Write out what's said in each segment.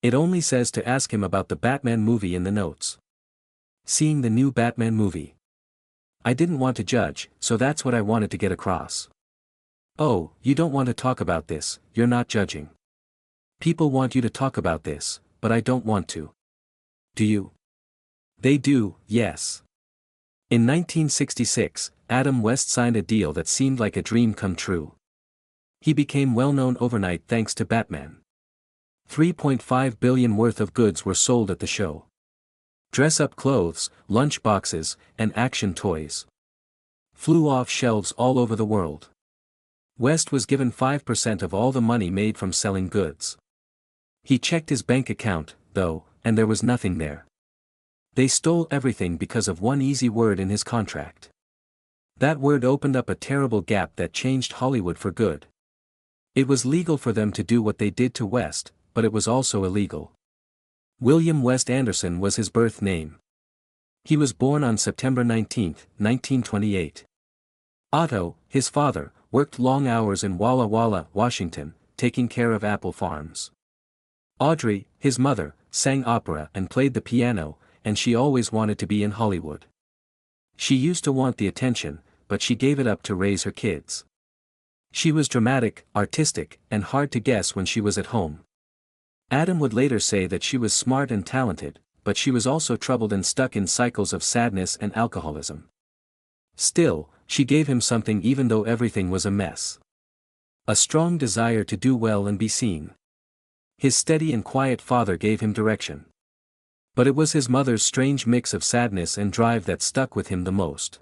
It only says to ask him about the Batman movie in the notes. Seeing the new Batman movie. I didn't want to judge, so that's what I wanted to get across. Oh, you don't want to talk about this, you're not judging. People want you to talk about this, but I don't want to. Do you? They do, yes. In 1966, Adam West signed a deal that seemed like a dream come true. He became well-known overnight thanks to Batman. $3.5 billion worth of goods were sold at the show. Dress-up clothes, lunch boxes, and action toys flew off shelves all over the world. West was given 5% of all the money made from selling goods. He checked his bank account, though, and there was nothing there. They stole everything because of one easy word in his contract. That word opened up a terrible gap that changed Hollywood for good. It was legal for them to do what they did to West, but it was also illegal. William West Anderson was his birth name. He was born on September 19, 1928. Otto, his father, worked long hours in Walla Walla, Washington, taking care of apple farms. Audrey, his mother, sang opera and played the piano, and she always wanted to be in Hollywood. She used to want the attention, but she gave it up to raise her kids. She was dramatic, artistic, and hard to guess when she was at home. Adam would later say that she was smart and talented, but she was also troubled and stuck in cycles of sadness and alcoholism. Still, she gave him something even though everything was a mess. A strong desire to do well and be seen. His steady and quiet father gave him direction. But it was his mother's strange mix of sadness and drive that stuck with him the most.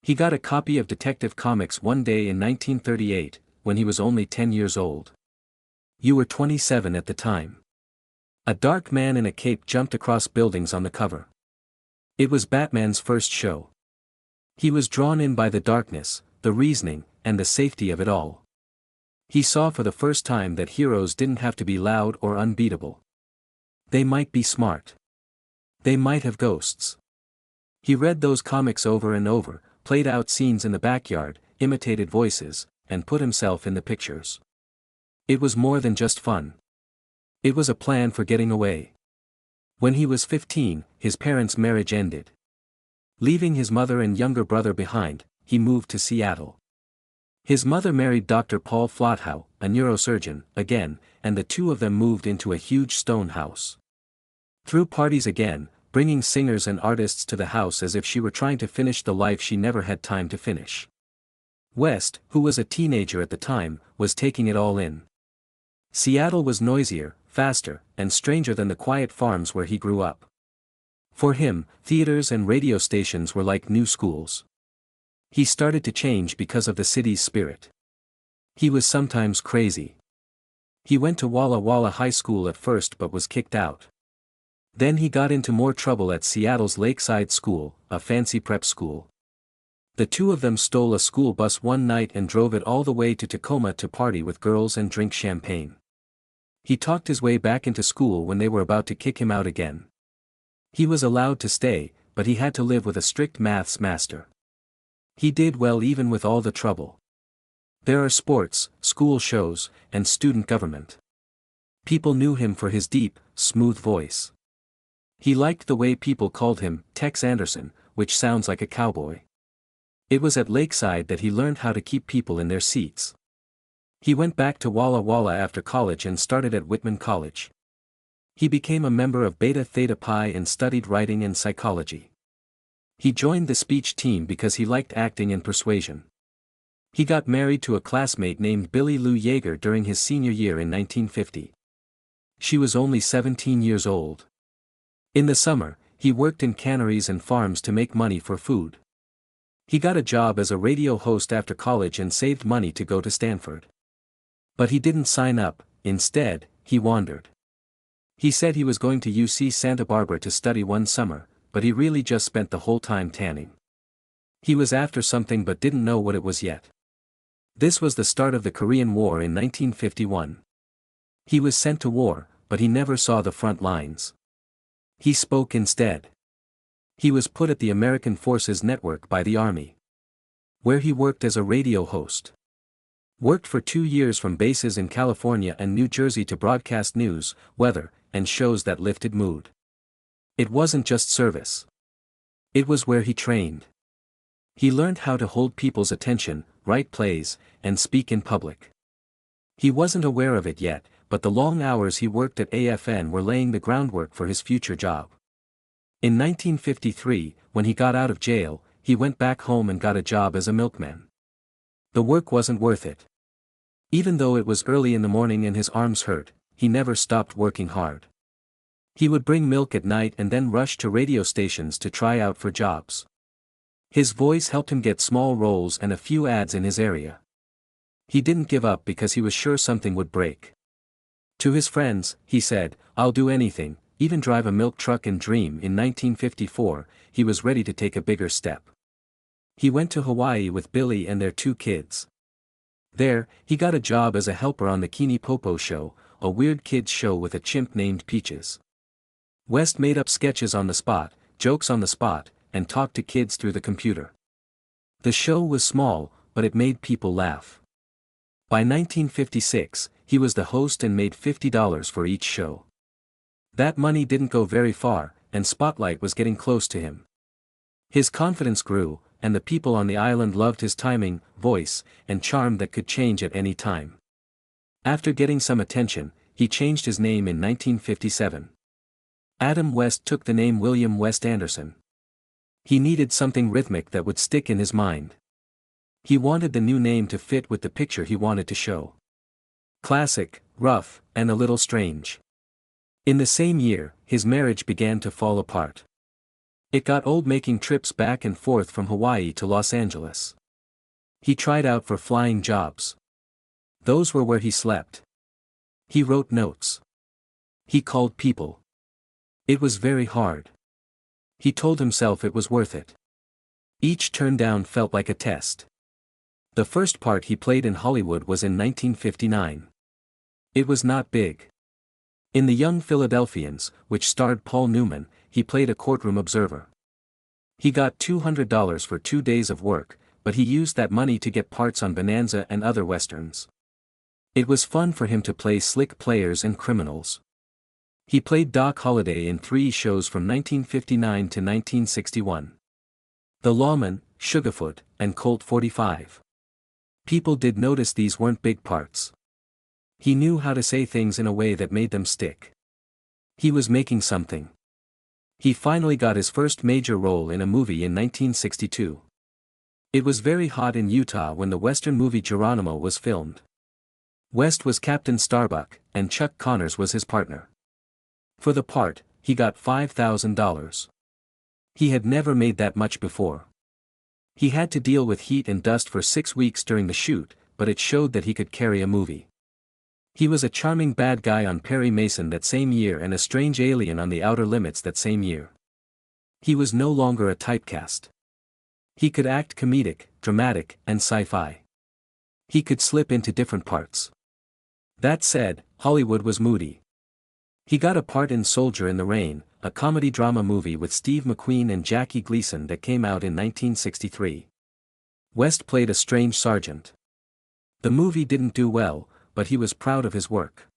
He got a copy of Detective Comics one day in 1938, when he was only 10 years old. You were 27 at the time. A dark man in a cape jumped across buildings on the cover. It was Batman's first show. He was drawn in by the darkness, the reasoning, and the safety of it all. He saw for the first time that heroes didn't have to be loud or unbeatable. They might be smart. They might have ghosts. He read those comics over and over, played out scenes in the backyard, imitated voices, and put himself in the pictures. It was more than just fun. It was a plan for getting away. When he was 15, his parents' marriage ended. Leaving his mother and younger brother behind, he moved to Seattle. His mother married Dr. Paul Flothow, a neurosurgeon, again, and the two of them moved into a huge stone house. Threw parties again, bringing singers and artists to the house as if she were trying to finish the life she never had time to finish. West, who was a teenager at the time, was taking it all in. Seattle was noisier, faster, and stranger than the quiet farms where he grew up. For him, theaters and radio stations were like new schools. He started to change because of the city's spirit. He was sometimes crazy. He went to Walla Walla High School at first but was kicked out. Then he got into more trouble at Seattle's Lakeside School, a fancy prep school. The two of them stole a school bus one night and drove it all the way to Tacoma to party with girls and drink champagne. He talked his way back into school when they were about to kick him out again. He was allowed to stay, but he had to live with a strict maths master. He did well even with all the trouble. There are sports, school shows, and student government. People knew him for his deep, smooth voice. He liked the way people called him Tex Anderson, which sounds like a cowboy. It was at Lakeside that he learned how to keep people in their seats. He went back to Walla Walla after college and started at Whitman College. He became a member of Beta Theta Pi and studied writing and psychology. He joined the speech team because he liked acting and persuasion. He got married to a classmate named Billy Lou Yeager during his senior year in 1950. She was only 17 years old. In the summer, he worked in canneries and farms to make money for food. He got a job as a radio host after college and saved money to go to Stanford. But he didn't sign up, instead, he wandered. He said he was going to UC Santa Barbara to study one summer, but he really just spent the whole time tanning. He was after something but didn't know what it was yet. This was the start of the Korean War in 1951. He was sent to war, but he never saw the front lines. He spoke instead. He was put at the American Forces Network by the Army, where he worked as a radio host. Worked for 2 years from bases in California and New Jersey to broadcast news, weather, and shows that lifted mood. It wasn't just service. It was where he trained. He learned how to hold people's attention, write plays, and speak in public. He wasn't aware of it yet, but the long hours he worked at AFN were laying the groundwork for his future job. In 1953, when he got out of jail, he went back home and got a job as a milkman. The work wasn't worth it. Even though it was early in the morning and his arms hurt, he never stopped working hard. He would bring milk at night and then rush to radio stations to try out for jobs. His voice helped him get small roles and a few ads in his area. He didn't give up because he was sure something would break. To his friends, he said, "I'll do anything, even drive a milk truck and dream." In 1954, he was ready to take a bigger step. He went to Hawaii with Billy and their 2 kids. There, he got a job as a helper on the Kini Popo Show, a weird kids show with a chimp named Peaches. West made up sketches on the spot, jokes on the spot, and talked to kids through the computer. The show was small, but it made people laugh. By 1956, he was the host and made $50 for each show. That money didn't go very far, and Spotlight was getting close to him. His confidence grew, and the people on the island loved his timing, voice, and charm that could change at any time. After getting some attention, he changed his name in 1957. Adam West took the name William West Anderson. He needed something rhythmic that would stick in his mind. He wanted the new name to fit with the picture he wanted to show. Classic, rough, and a little strange. In the same year, his marriage began to fall apart. It got old making trips back and forth from Hawaii to Los Angeles. He tried out for flying jobs. Those were where he slept. He wrote notes. He called people. It was very hard. He told himself it was worth it. Each turn down felt like a test. The first part he played in Hollywood was in 1959. It was not big. In The Young Philadelphians, which starred Paul Newman, he played a courtroom observer. He got $200 for 2 days of work, but he used that money to get parts on Bonanza and other westerns. It was fun for him to play slick players and criminals. He played Doc Holliday in 3 shows from 1959 to 1961. The Lawman, Sugarfoot, and Colt 45. People did notice these weren't big parts. He knew how to say things in a way that made them stick. He was making something. He finally got his first major role in a movie in 1962. It was very hot in Utah when the Western movie Geronimo was filmed. West was Captain Starbuck, and Chuck Connors was his partner. For the part, he got $5,000. He had never made that much before. He had to deal with heat and dust for 6 weeks during the shoot, but it showed that he could carry a movie. He was a charming bad guy on Perry Mason that same year and a strange alien on The Outer Limits that same year. He was no longer a typecast. He could act comedic, dramatic, and sci-fi. He could slip into different parts. That said, Hollywood was moody. He got a part in Soldier in the Rain, a comedy-drama movie with Steve McQueen and Jackie Gleason that came out in 1963. West played a strange sergeant. The movie didn't do well, but he was proud of his work.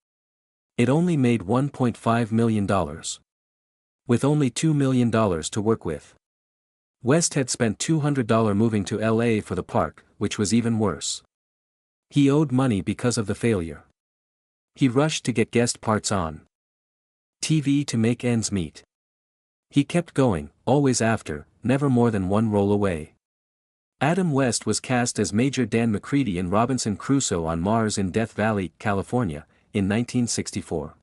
It only made $1.5 million. With only $2 million to work with. West had spent $200 moving to LA for the part, which was even worse. He owed money because of the failure. He rushed to get guest parts on TV to make ends meet. He kept going, always after, never more than one role away. Adam West was cast as Major Dan McCready in Robinson Crusoe on Mars in Death Valley, California, in 1964.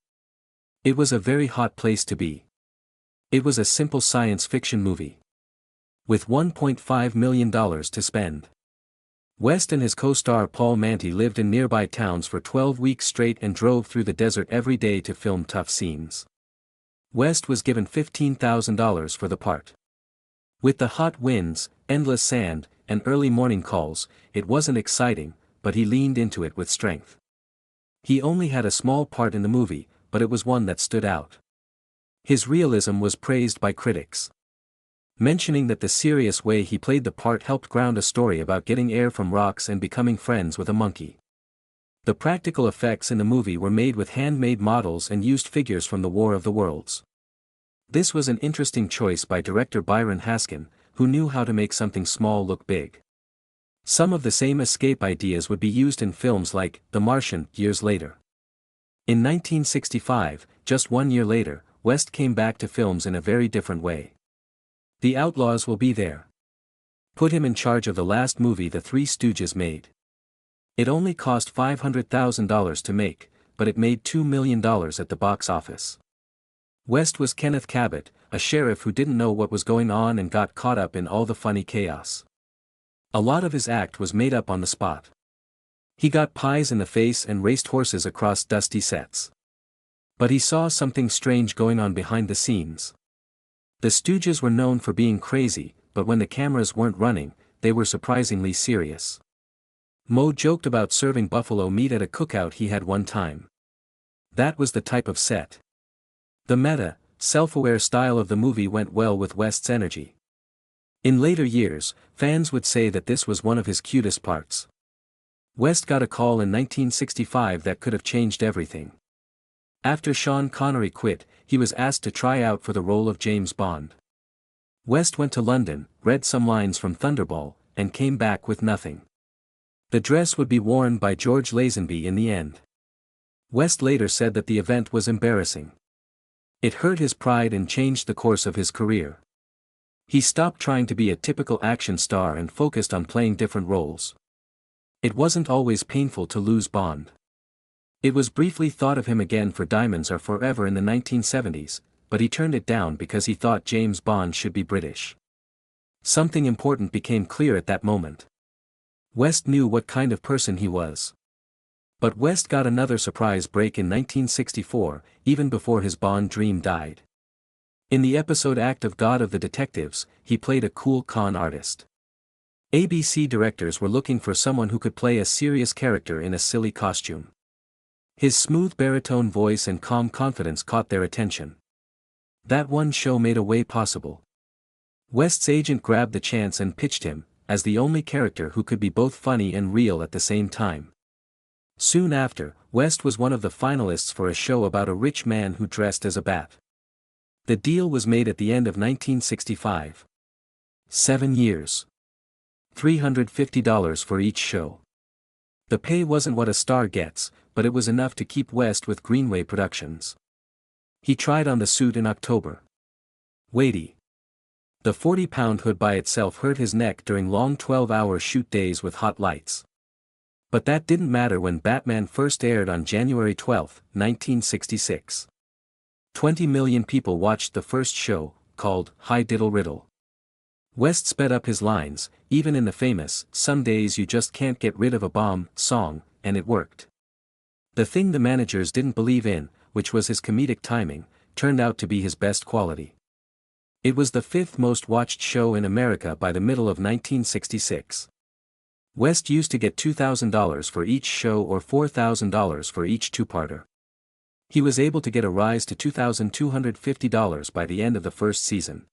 It was a very hot place to be. It was a simple science fiction movie. With $1.5 million to spend. West and his co-star Paul Manti lived in nearby towns for 12 weeks straight and drove through the desert every day to film tough scenes. West was given $15,000 for the part. With the hot winds, endless sand, and early morning calls, it wasn't exciting, but he leaned into it with strength. He only had a small part in the movie, but it was one that stood out. His realism was praised by critics, mentioning that the serious way he played the part helped ground a story about getting air from rocks and becoming friends with a monkey. The practical effects in the movie were made with handmade models and used figures from the War of the Worlds. This was an interesting choice by director Byron Haskin, who knew how to make something small look big. Some of the same escape ideas would be used in films like The Martian years later. In 1965, just 1 year later, West came back to films in a very different way. The Outlaws Will Be There. Put him in charge of the last movie the Three Stooges made. It only cost $500,000 to make, but it made $2 million at the box office. West was Kenneth Cabot, a sheriff who didn't know what was going on and got caught up in all the funny chaos. A lot of his act was made up on the spot. He got pies in the face and raced horses across dusty sets. But he saw something strange going on behind the scenes. The Stooges were known for being crazy, but when the cameras weren't running, they were surprisingly serious. Moe joked about serving buffalo meat at a cookout he had one time. That was the type of set. The meta, self-aware style of the movie went well with West's energy. In later years, fans would say that this was one of his cutest parts. West got a call in 1965 that could have changed everything. After Sean Connery quit, he was asked to try out for the role of James Bond. West went to London, read some lines from Thunderball, and came back with nothing. The dress would be worn by George Lazenby in the end. West later said that the event was embarrassing. It hurt his pride and changed the course of his career. He stopped trying to be a typical action star and focused on playing different roles. It wasn't always painful to lose Bond. It was briefly thought of him again for Diamonds Are Forever in the 1970s, but he turned it down because he thought James Bond should be British. Something important became clear at that moment. West knew what kind of person he was. But West got another surprise break in 1964, even before his Bond dream died. In the episode Act of God of the Detectives, he played a cool con artist. ABC directors were looking for someone who could play a serious character in a silly costume. His smooth baritone voice and calm confidence caught their attention. That one show made a way possible. West's agent grabbed the chance and pitched him, as the only character who could be both funny and real at the same time. Soon after, West was one of the finalists for a show about a rich man who dressed as a bat. The deal was made at the end of 1965. 7 years. $350 for each show. The pay wasn't what a star gets, but it was enough to keep West with Greenway Productions. He tried on the suit in October. Weighty. The 40-pound hood by itself hurt his neck during long 12-hour shoot days with hot lights. But that didn't matter when Batman first aired on January 12, 1966. 20 million people watched the first show, called Hi Diddle Riddle. West sped up his lines, even in the famous "Some Days You Just Can't Get Rid of a Bomb" song, and it worked. The thing the managers didn't believe in, which was his comedic timing, turned out to be his best quality. It was the 5th most watched show in America by the middle of 1966. West used to get $2,000 for each show or $4,000 for each two-parter. He was able to get a rise to $2,250 by the end of the first season.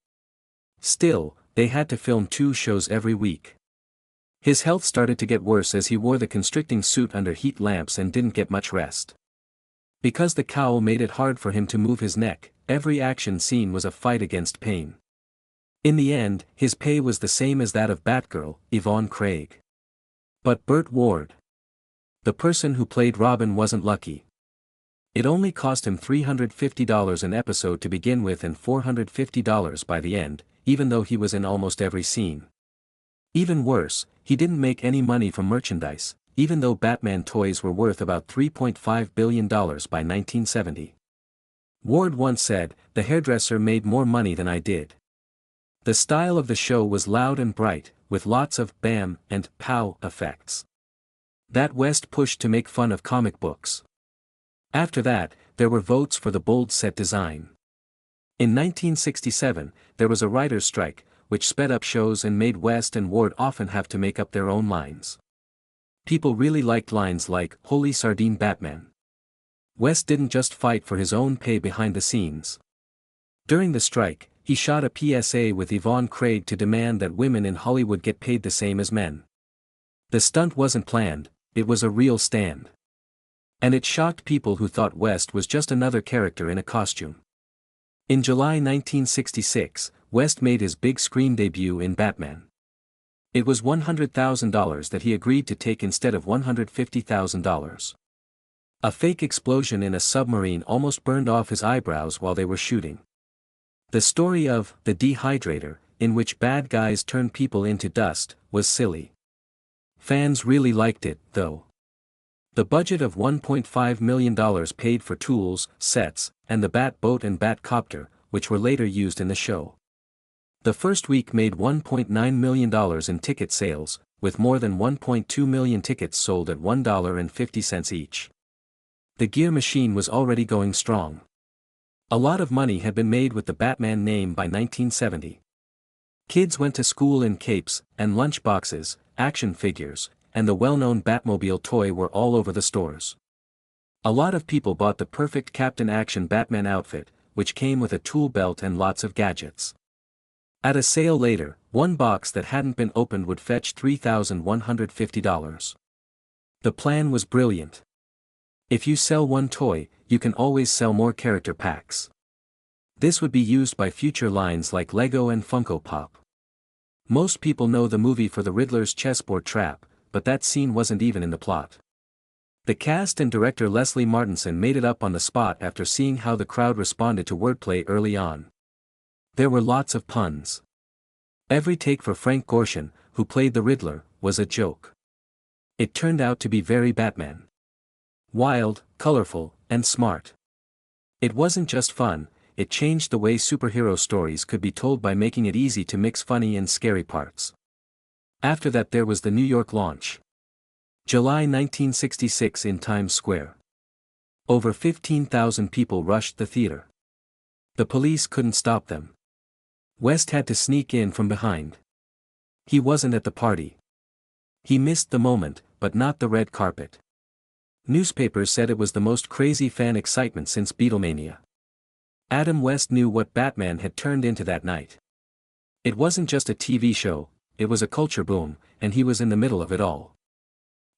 Still, they had to film 2 shows every week. His health started to get worse as he wore the constricting suit under heat lamps and didn't get much rest. Because the cowl made it hard for him to move his neck, every action scene was a fight against pain. In the end, his pay was the same as that of Batgirl, Yvonne Craig. But Burt Ward, the person who played Robin, wasn't lucky. It only cost him $350 an episode to begin with and $450 by the end, even though he was in almost every scene. Even worse, he didn't make any money from merchandise, even though Batman toys were worth about $3.5 billion by 1970. Ward once said, "The hairdresser made more money than I did." The style of the show was loud and bright, with lots of bam and pow effects. That West pushed to make fun of comic books. After that, there were votes for the bold set design. In 1967, there was a writer's strike, which sped up shows and made West and Ward often have to make up their own lines. People really liked lines like, "Holy Sardine Batman." West didn't just fight for his own pay behind the scenes. During the strike, he shot a PSA with Yvonne Craig to demand that women in Hollywood get paid the same as men. The stunt wasn't planned, it was a real stand. And it shocked people who thought West was just another character in a costume. In July 1966, West made his big screen debut in Batman. It was $100,000 that he agreed to take instead of $150,000. A fake explosion in a submarine almost burned off his eyebrows while they were shooting. The story of The Dehydrator, in which bad guys turn people into dust, was silly. Fans really liked it, though. The budget of $1.5 million paid for tools, sets, and the Bat Boat and Bat Copter, which were later used in the show. The first week made $1.9 million in ticket sales, with more than 1.2 million tickets sold at $1.50 each. The gear machine was already going strong. A lot of money had been made with the Batman name by 1970. Kids went to school in capes, and lunch boxes, action figures, and the well-known Batmobile toy were all over the stores. A lot of people bought the perfect Captain Action Batman outfit, which came with a tool belt and lots of gadgets. At a sale later, one box that hadn't been opened would fetch $3,150. The plan was brilliant. If you sell one toy, you can always sell more character packs. This would be used by future lines like Lego and Funko Pop. Most people know the movie for the Riddler's chessboard trap, but that scene wasn't even in the plot. The cast and director Leslie Martinson made it up on the spot after seeing how the crowd responded to wordplay early on. There were lots of puns. Every take for Frank Gorshin, who played the Riddler, was a joke. It turned out to be very Batman. Wild, colorful, and smart. It wasn't just fun, it changed the way superhero stories could be told by making it easy to mix funny and scary parts. After that there was the New York launch. July 1966 in Times Square. Over 15,000 people rushed the theater. The police couldn't stop them. West had to sneak in from behind. He wasn't at the party. He missed the moment, but not the red carpet. Newspapers said it was the most crazy fan excitement since Beatlemania. Adam West knew what Batman had turned into that night. It wasn't just a TV show, it was a culture boom, and he was in the middle of it all.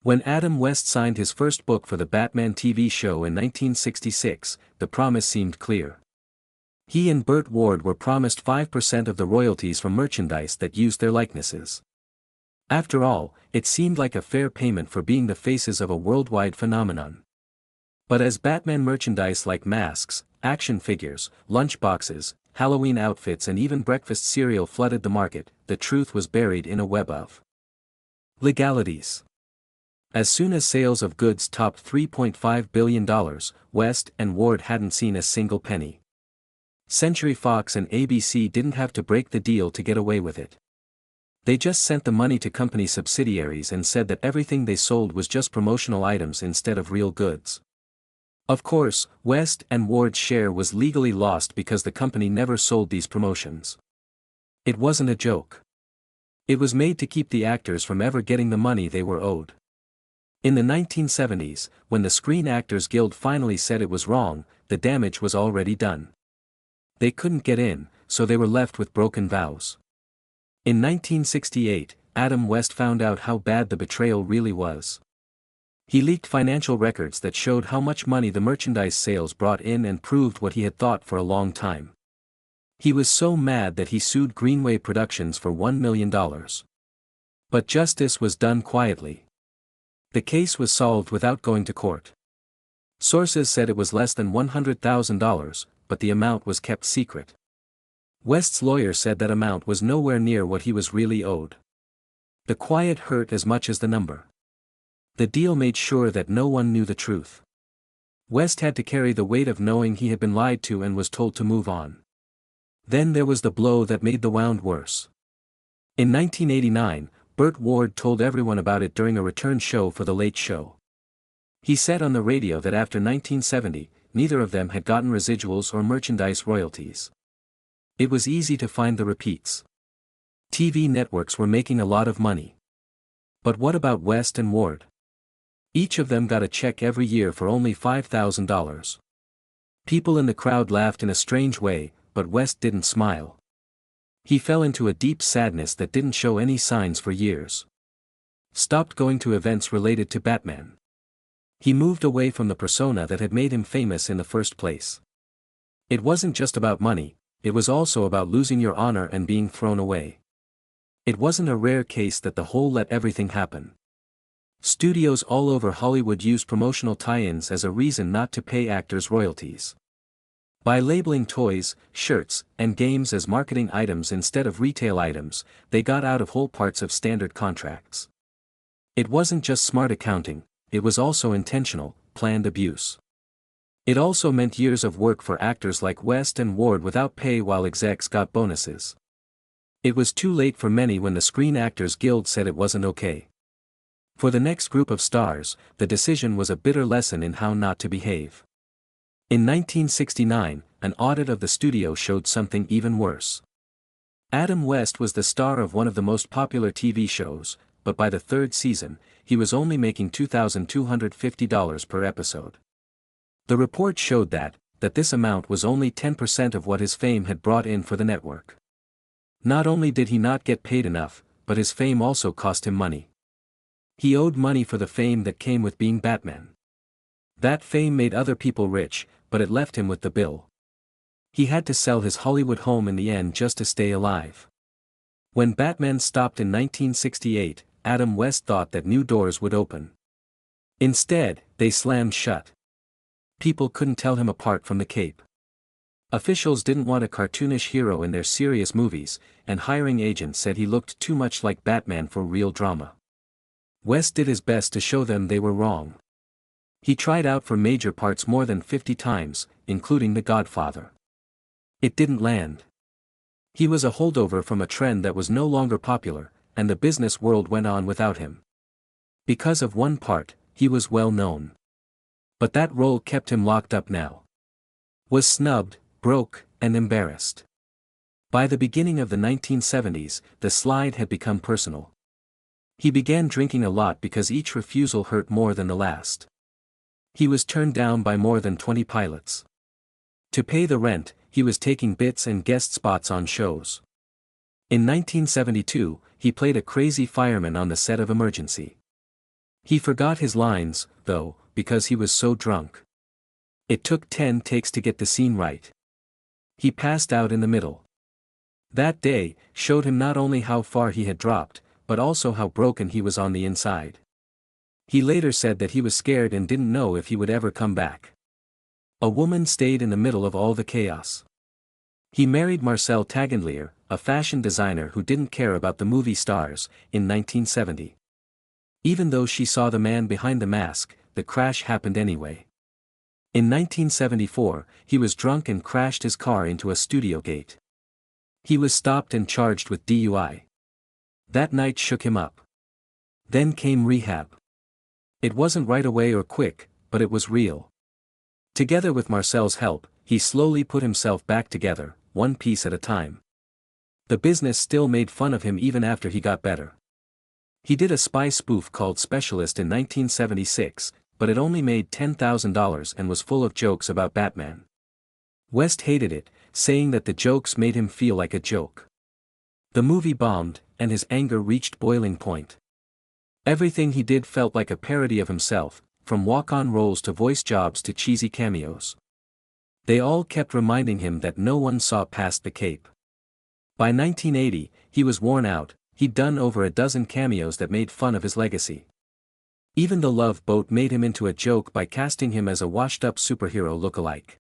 When Adam West signed his first book for the Batman TV show in 1966, the promise seemed clear. He and Burt Ward were promised 5% of the royalties from merchandise that used their likenesses. After all, it seemed like a fair payment for being the faces of a worldwide phenomenon. But as Batman merchandise like masks, action figures, lunchboxes, Halloween outfits and even breakfast cereal flooded the market, the truth was buried in a web of legalities. As soon as sales of goods topped $3.5 billion, West and Ward hadn't seen a single penny. Century Fox and ABC didn't have to break the deal to get away with it. They just sent the money to company subsidiaries and said that everything they sold was just promotional items instead of real goods. Of course, West and Ward's share was legally lost because the company never sold these promotions. It wasn't a joke. It was made to keep the actors from ever getting the money they were owed. In the 1970s, when the Screen Actors Guild finally said it was wrong, the damage was already done. They couldn't get in, so they were left with broken vows. In 1968, Adam West found out how bad the betrayal really was. He leaked financial records that showed how much money the merchandise sales brought in and proved what he had thought for a long time. He was so mad that he sued Greenway Productions for $1 million. But justice was done quietly. The case was solved without going to court. Sources said it was less than $100,000, but the amount was kept secret. West's lawyer said that amount was nowhere near what he was really owed. The quiet hurt as much as the number. The deal made sure that no one knew the truth. West had to carry the weight of knowing he had been lied to and was told to move on. Then there was the blow that made the wound worse. In 1989, Burt Ward told everyone about it during a return show for The Late Show. He said on the radio that after 1970, neither of them had gotten residuals or merchandise royalties. It was easy to find the repeats. TV networks were making a lot of money. But what about West and Ward? Each of them got a check every year for only $5,000. People in the crowd laughed in a strange way, but West didn't smile. He fell into a deep sadness that didn't show any signs for years. Stopped going to events related to Batman. He moved away from the persona that had made him famous in the first place. It wasn't just about money, it was also about losing your honor and being thrown away. It wasn't a rare case that the whole let everything happen. Studios all over Hollywood used promotional tie-ins as a reason not to pay actors royalties. By labeling toys, shirts, and games as marketing items instead of retail items, they got out of whole parts of standard contracts. It wasn't just smart accounting, it was also intentional, planned abuse. It also meant years of work for actors like West and Ward without pay while execs got bonuses. It was too late for many when the Screen Actors Guild said it wasn't okay. For the next group of stars, the decision was a bitter lesson in how not to behave. In 1969, an audit of the studio showed something even worse. Adam West was the star of one of the most popular TV shows, but by the third season, he was only making $2,250 per episode. The report showed that this amount was only 10% of what his fame had brought in for the network. Not only did he not get paid enough, but his fame also cost him money. He owed money for the fame that came with being Batman. That fame made other people rich, but it left him with the bill. He had to sell his Hollywood home in the end just to stay alive. When Batman stopped in 1968, Adam West thought that new doors would open. Instead, they slammed shut. People couldn't tell him apart from the cape. Officials didn't want a cartoonish hero in their serious movies, and hiring agents said he looked too much like Batman for real drama. West did his best to show them they were wrong. He tried out for major parts more than 50 times, including The Godfather. It didn't land. He was a holdover from a trend that was no longer popular, and the business world went on without him. Because of one part, he was well known. But that role kept him locked up now. Was snubbed, broke, and embarrassed. By the beginning of the 1970s, the slide had become personal. He began drinking a lot because each refusal hurt more than the last. He was turned down by more than 20 pilots. To pay the rent, he was taking bits and guest spots on shows. In 1972, he played a crazy fireman on the set of Emergency. He forgot his lines, though, because he was so drunk. It took 10 takes to get the scene right. He passed out in the middle. That day showed him not only how far he had dropped, but also how broken he was on the inside. He later said that he was scared and didn't know if he would ever come back. A woman stayed in the middle of all the chaos. He married Marcelle Tagenlier, a fashion designer who didn't care about the movie stars, in 1970. Even though she saw the man behind the mask, the crash happened anyway. In 1974, he was drunk and crashed his car into a studio gate. He was stopped and charged with DUI. That night shook him up. Then came rehab. It wasn't right away or quick, but it was real. Together with Marcel's help, he slowly put himself back together, one piece at a time. The business still made fun of him even after he got better. He did a spy spoof called Specialist in 1976, but it only made $10,000 and was full of jokes about Batman. West hated it, saying that the jokes made him feel like a joke. The movie bombed, and his anger reached boiling point. Everything he did felt like a parody of himself, from walk-on roles to voice jobs to cheesy cameos. They all kept reminding him that no one saw past the cape. By 1980, he was worn out. He'd done over a dozen cameos that made fun of his legacy. Even The Love Boat made him into a joke by casting him as a washed-up superhero look-alike.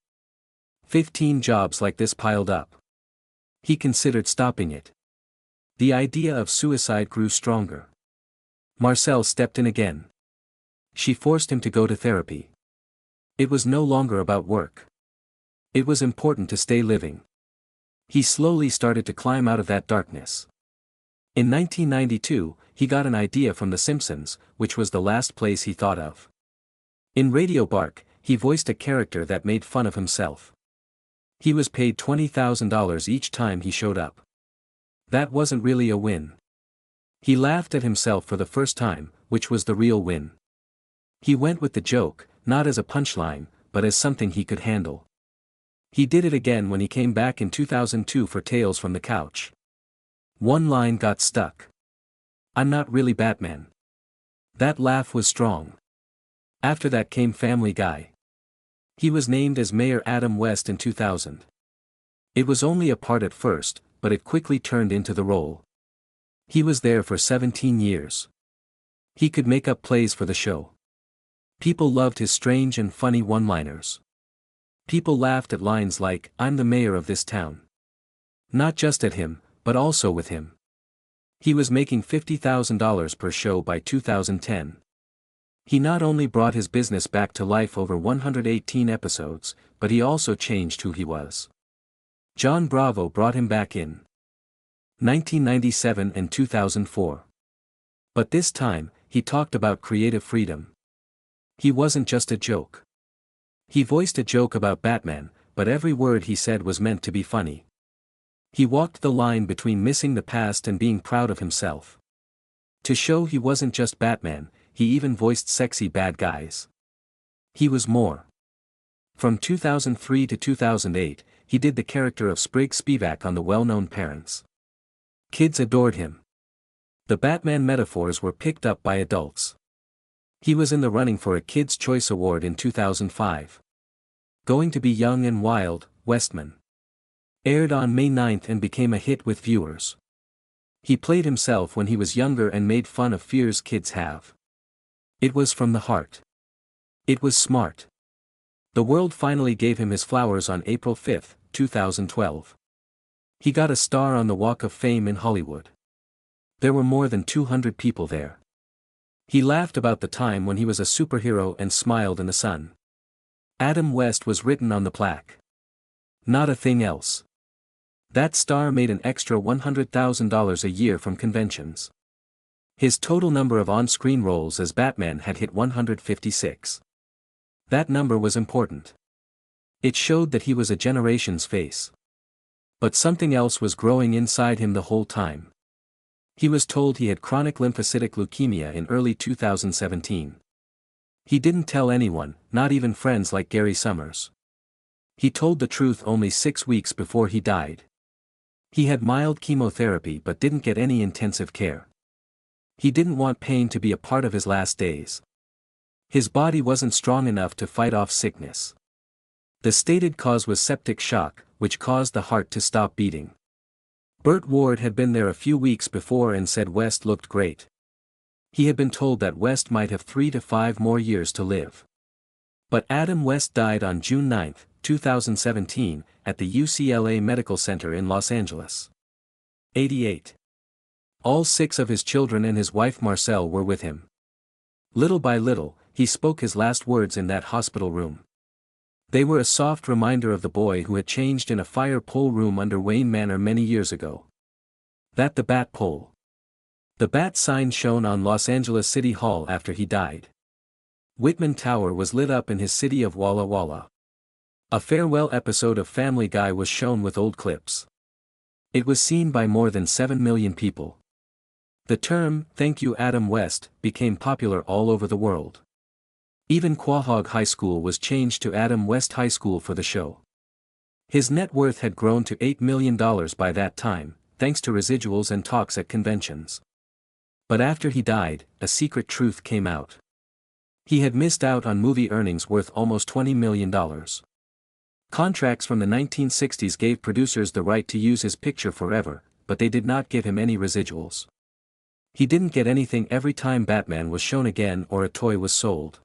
15 jobs like this piled up. He considered stopping it. The idea of suicide grew stronger. Marcelle stepped in again. She forced him to go to therapy. It was no longer about work. It was important to stay living. He slowly started to climb out of that darkness. In 1992, he got an idea from The Simpsons, which was the last place he thought of. In Radio Bark, he voiced a character that made fun of himself. He was paid $20,000 each time he showed up. That wasn't really a win. He laughed at himself for the first time, which was the real win. He went with the joke, not as a punchline, but as something he could handle. He did it again when he came back in 2002 for Tales from the Couch. One line got stuck. "I'm not really Batman." That laugh was strong. After that came Family Guy. He was named as Mayor Adam West in 2000. It was only a part at first, but it quickly turned into the role. He was there for 17 years. He could make up plays for the show. People loved his strange and funny one-liners. People laughed at lines like, "I'm the mayor of this town." Not just at him, but also with him. He was making $50,000 per show by 2010. He not only brought his business back to life over 118 episodes, but he also changed who he was. John Bravo brought him back in 1997 and 2004. But this time, he talked about creative freedom. He wasn't just a joke. He voiced a joke about Batman, but every word he said was meant to be funny. He walked the line between missing the past and being proud of himself. To show he wasn't just Batman, he even voiced sexy bad guys. He was more. From 2003 to 2008, he did the character of Sprig Spivak on The Well-Known Parents. Kids adored him. The Batman metaphors were picked up by adults. He was in the running for a Kids' Choice Award in 2005. Going to Be Young and Wild, Westman. Aired on May 9 and became a hit with viewers. He played himself when he was younger and made fun of fears kids have. It was from the heart. It was smart. The world finally gave him his flowers on April 5, 2012. He got a star on the Walk of Fame in Hollywood. There were more than 200 people there. He laughed about the time when he was a superhero and smiled in the sun. Adam West was written on the plaque. Not a thing else. That star made an extra $100,000 a year from conventions. His total number of on-screen roles as Batman had hit 156. That number was important. It showed that he was a generation's face. But something else was growing inside him the whole time. He was told he had chronic lymphocytic leukemia in early 2017. He didn't tell anyone, not even friends like Gary Summers. He told the truth only 6 weeks before he died. He had mild chemotherapy but didn't get any intensive care. He didn't want pain to be a part of his last days. His body wasn't strong enough to fight off sickness. The stated cause was septic shock, which caused the heart to stop beating. Burt Ward had been there a few weeks before and said West looked great. He had been told that West might have 3 to 5 more years to live. But Adam West died on June 9, 2017, at the UCLA Medical Center in Los Angeles. 88. All 6 of his children and his wife Marcelle were with him. Little by little, he spoke his last words in that hospital room. They were a soft reminder of the boy who had changed in a fire pole room under Wayne Manor many years ago. That the Bat Pole. The Bat sign shone on Los Angeles City Hall after he died. Whitman Tower was lit up in his city of Walla Walla. A farewell episode of Family Guy was shown with old clips. It was seen by more than 7 million people. The term, "Thank you Adam West," became popular all over the world. Even Quahog High School was changed to Adam West High School for the show. His net worth had grown to $8 million by that time, thanks to residuals and talks at conventions. But after he died, a secret truth came out. He had missed out on movie earnings worth almost $20 million. Contracts from the 1960s gave producers the right to use his picture forever, but they did not give him any residuals. He didn't get anything every time Batman was shown again or a toy was sold.